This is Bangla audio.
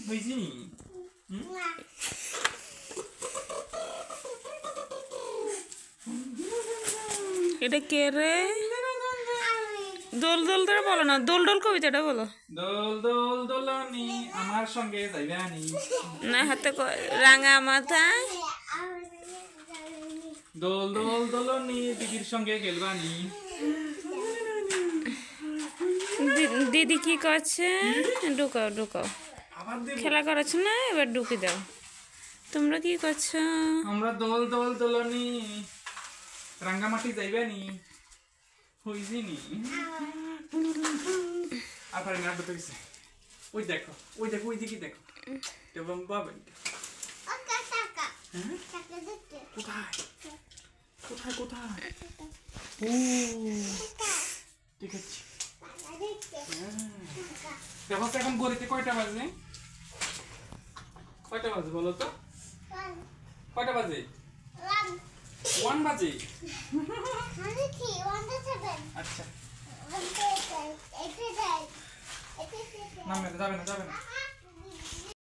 হইছি এটা কে রে? দোল দোল ধরে বলো না, দোল দোল কবিতাটা বলো। দোল দোল দোলনি আমার সঙ্গে যাইবানি, না হাতে রাঙা মাথা। দোল দোল দোলনি দিদির সঙ্গে গেলবানি। দিদি কি করছে? ঢুকাও ঢুকাও, খেলা করাচ্ছ না, এবার ঢুকি দাও। তোমরা কি করছো? আমরা দোল দোল দোলনি রাঙ্গামাটি যাইবানি, হইছি নি আর পারি না, ঢুকে গেছে। ওই দেখো ওই দেখো ওই দিকে দেখো, বাবা কোথায় কোথায় কোথায়? ও ঠিক আছে। দেখো তো এখন গড়িতে কয়টা বাজে? কয়টা বাজে বলো তো? কয়টা বাজে? 1 বাজে। আচ্ছা নামে যাবে না যাবে না।